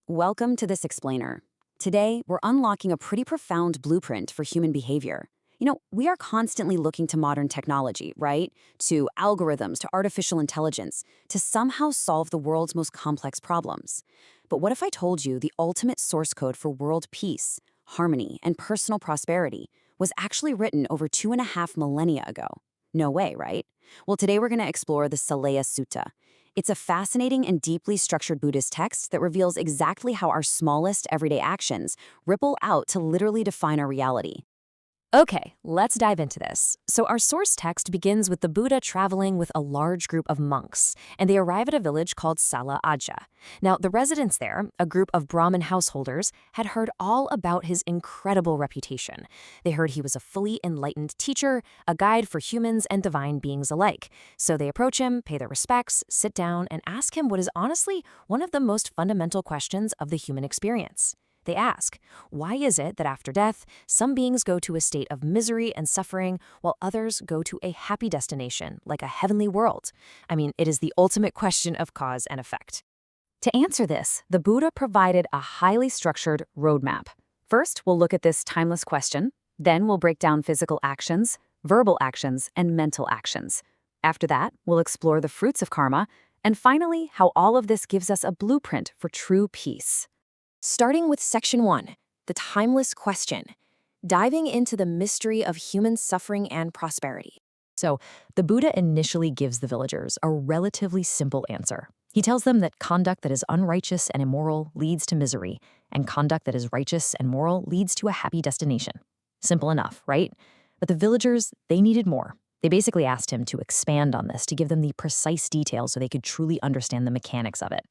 Welcome to this explainer. Today, we're unlocking a pretty profound blueprint for human behavior. We are constantly looking to modern technology, right? To algorithms, to artificial intelligence, to somehow solve the world's most complex problems. But what if I told you the ultimate source code for world peace, harmony, and personal prosperity was actually written over 2.5 millennia ago? No way, right? Well, today we're going to explore the Saleyyaka Sutta. It's a fascinating and deeply structured Buddhist text that reveals exactly how our smallest everyday actions ripple out to literally define our reality. Okay, let's dive into this. So our source text begins with the Buddha traveling with a large group of monks, and they arrive at a village called Sālā. Now, the residents there, a group of Brahmin householders, had heard all about his incredible reputation. They heard he was a fully enlightened teacher, a guide for humans and divine beings alike. So they approach him, pay their respects, sit down, and ask him what is honestly one of the most fundamental questions of the human experience. They ask, why is it that after death, some beings go to a state of misery and suffering, while others go to a happy destination, like a heavenly world? I mean, it is the ultimate question of cause and effect. To answer this, the Buddha provided a highly structured roadmap. First, we'll look at this timeless question. Then we'll break down physical actions, verbal actions, and mental actions. After that, we'll explore the fruits of karma, and finally, how all of this gives us a blueprint for true peace. Starting with Section 1, the timeless question, diving into the mystery of human suffering and prosperity. So, the Buddha initially gives the villagers a relatively simple answer. He tells them that conduct that is unrighteous and immoral leads to misery, and conduct that is righteous and moral leads to a happy destination. Simple enough, right? But the villagers, they needed more. They basically asked him to expand on this, to give them the precise details so they could truly understand the mechanics of it.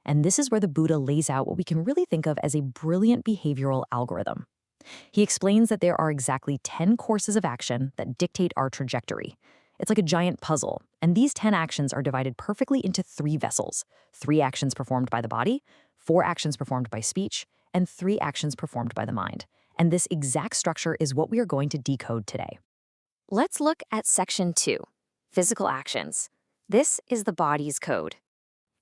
And this is where the Buddha lays out what we can really think of as a brilliant behavioral algorithm. He explains that there are exactly 10 courses of action that dictate our trajectory. It's like a giant puzzle, and these 10 actions are divided perfectly into 3 vessels: 3 actions performed by the body, 4 actions performed by speech, and 3 actions performed by the mind. And this exact structure is what we are going to decode today. Let's look at Section 2, physical actions. This is the body's code.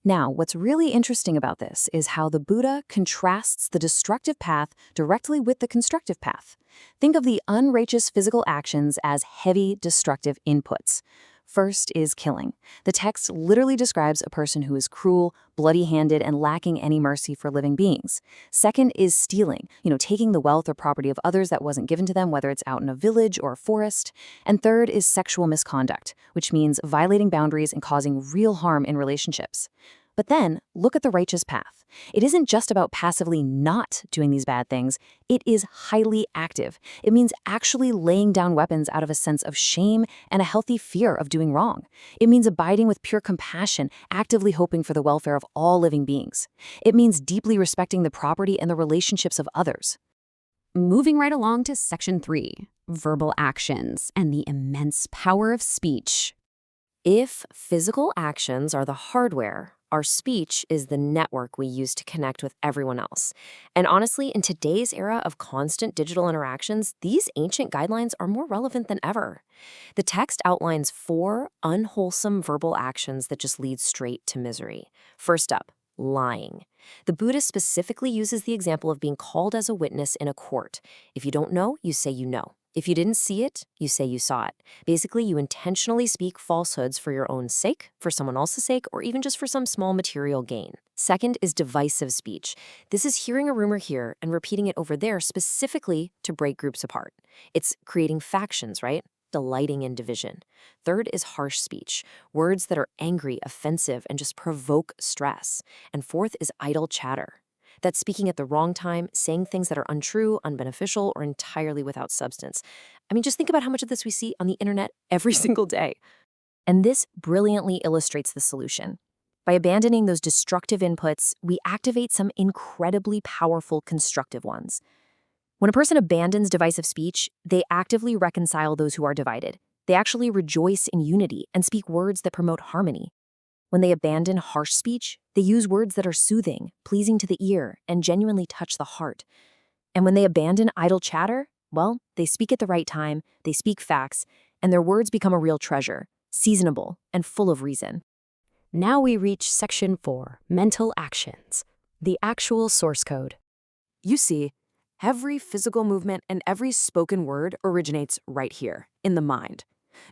Now, what's really interesting about this is how the Buddha contrasts the destructive path directly with the constructive path. Think of the unrighteous physical actions as heavy, destructive inputs. First is killing. The text literally describes a person who is cruel, bloody-handed, and lacking any mercy for living beings. Second is stealing, taking the wealth or property of others that wasn't given to them, whether it's out in a village or a forest. And third is sexual misconduct, which means violating boundaries and causing real harm in relationships. But then, look at the righteous path. It isn't just about passively not doing these bad things. It is highly active. It means actually laying down weapons out of a sense of shame and a healthy fear of doing wrong. It means abiding with pure compassion, actively hoping for the welfare of all living beings. It means deeply respecting the property and the relationships of others. Moving right along to Section 3, verbal actions and the immense power of speech. If physical actions are the hardware, our speech is the network we use to connect with everyone else. And honestly, in today's era of constant digital interactions, these ancient guidelines are more relevant than ever. The text outlines 4 unwholesome verbal actions that just lead straight to misery. First up, lying. The Buddha specifically uses the example of being called as a witness in a court. If you don't know, you say you know. If you didn't see it, you say you saw it. Basically, you intentionally speak falsehoods for your own sake, for someone else's sake, or even just for some small material gain. Second is divisive speech. This is hearing a rumor here and repeating it over there specifically to break groups apart. It's creating factions, right? Delighting in division. Third is harsh speech, words that are angry, offensive, and just provoke stress. And fourth is idle chatter. That's speaking at the wrong time, saying things that are untrue, unbeneficial, or entirely without substance. I mean, just think about how much of this we see on the internet every single day. And this brilliantly illustrates the solution. By abandoning those destructive inputs, we activate some incredibly powerful constructive ones. When a person abandons divisive speech, they actively reconcile those who are divided. They actually rejoice in unity and speak words that promote harmony. When they abandon harsh speech, they use words that are soothing, pleasing to the ear, and genuinely touch the heart. And when they abandon idle chatter, well, they speak at the right time, they speak facts, and their words become a real treasure, seasonable and full of reason. Now we reach Section 4, mental actions. The actual source code. You see, every physical movement and every spoken word originates right here, in the mind.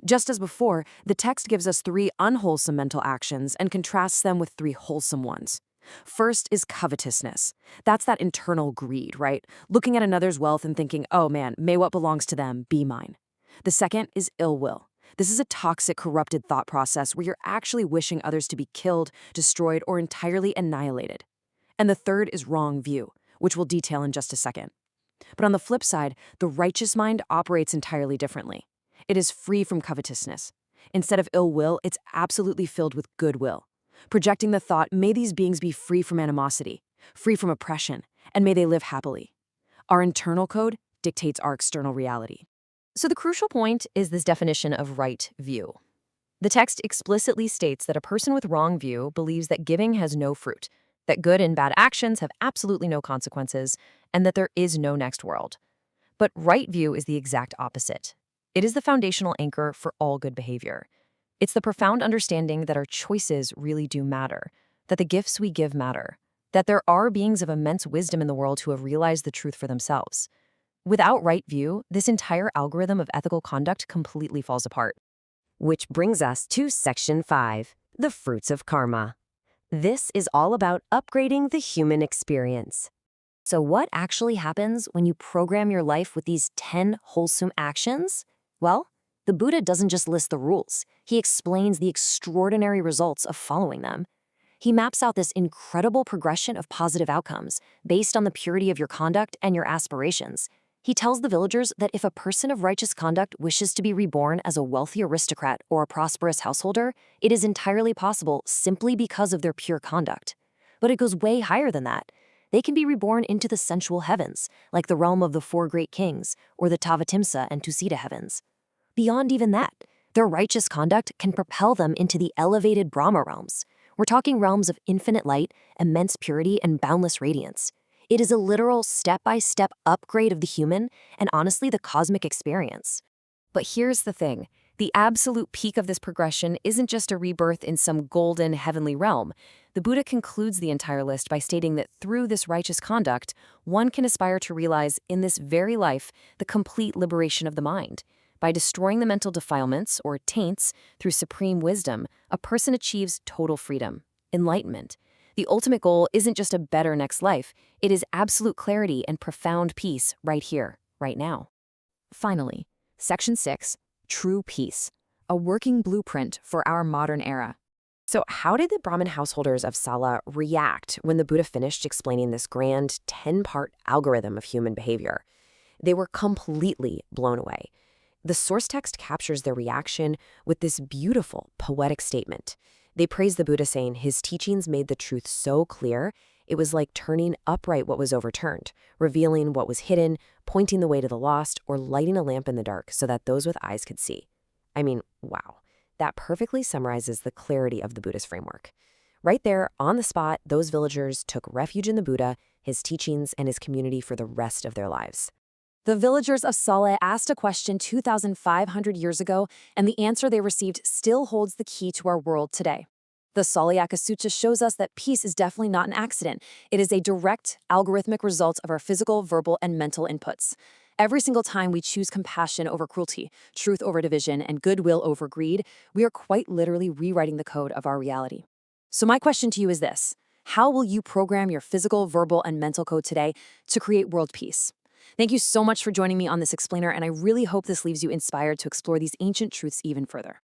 Just as before, the text gives us 3 unwholesome mental actions and contrasts them with 3 wholesome ones. First is covetousness. That's that internal greed, right? Looking at another's wealth and thinking, oh man, may what belongs to them be mine. The second is ill will. This is a toxic, corrupted thought process where you're actually wishing others to be killed, destroyed, or entirely annihilated. And the third is wrong view, which we'll detail in just a second. But on the flip side, the righteous mind operates entirely differently. It is free from covetousness. Instead of ill will, it's absolutely filled with goodwill, projecting the thought, may these beings be free from animosity, free from oppression, and may they live happily. Our internal code dictates our external reality. So the crucial point is this definition of right view. The text explicitly states that a person with wrong view believes that giving has no fruit, that good and bad actions have absolutely no consequences, and that there is no next world. But right view is the exact opposite. It is the foundational anchor for all good behavior. It's the profound understanding that our choices really do matter, that the gifts we give matter, that there are beings of immense wisdom in the world who have realized the truth for themselves. Without right view, this entire algorithm of ethical conduct completely falls apart. Which brings us to Section 5, the fruits of karma. This is all about upgrading the human experience. So what actually happens when you program your life with these 10 wholesome actions? Well, the Buddha doesn't just list the rules. He explains the extraordinary results of following them. He maps out this incredible progression of positive outcomes based on the purity of your conduct and your aspirations. He tells the villagers that if a person of righteous conduct wishes to be reborn as a wealthy aristocrat or a prosperous householder, it is entirely possible simply because of their pure conduct. But it goes way higher than that. They can be reborn into the sensual heavens, like the realm of the 4 great kings, or the Tavatimsa and Tusita heavens. Beyond even that, their righteous conduct can propel them into the elevated Brahma realms. We're talking realms of infinite light, immense purity, and boundless radiance. It is a literal step-by-step upgrade of the human and honestly the cosmic experience. But here's the thing. The absolute peak of this progression isn't just a rebirth in some golden heavenly realm. The Buddha concludes the entire list by stating that through this righteous conduct, one can aspire to realize in this very life the complete liberation of the mind. By destroying the mental defilements, or taints, through supreme wisdom, a person achieves total freedom, enlightenment. The ultimate goal isn't just a better next life, it is absolute clarity and profound peace right here, right now. Finally, Section 6, True Peace, a working blueprint for our modern era. So how did the Brahmin householders of Sālā react when the Buddha finished explaining this grand 10-part algorithm of human behavior? They were completely blown away. The source text captures their reaction with this beautiful, poetic statement. They praise the Buddha, saying his teachings made the truth so clear, it was like turning upright what was overturned, revealing what was hidden, pointing the way to the lost, or lighting a lamp in the dark so that those with eyes could see. I mean, wow. That perfectly summarizes the clarity of the Buddha's framework. Right there, on the spot, those villagers took refuge in the Buddha, his teachings, and his community for the rest of their lives. The villagers of Sālā asked a question 2,500 years ago, and the answer they received still holds the key to our world today. The Saleyyaka Sutta shows us that peace is definitely not an accident. It is a direct, algorithmic result of our physical, verbal, and mental inputs. Every single time we choose compassion over cruelty, truth over division, and goodwill over greed, we are quite literally rewriting the code of our reality. So my question to you is this: how will you program your physical, verbal, and mental code today to create world peace? Thank you so much for joining me on this explainer, and I really hope this leaves you inspired to explore these ancient truths even further.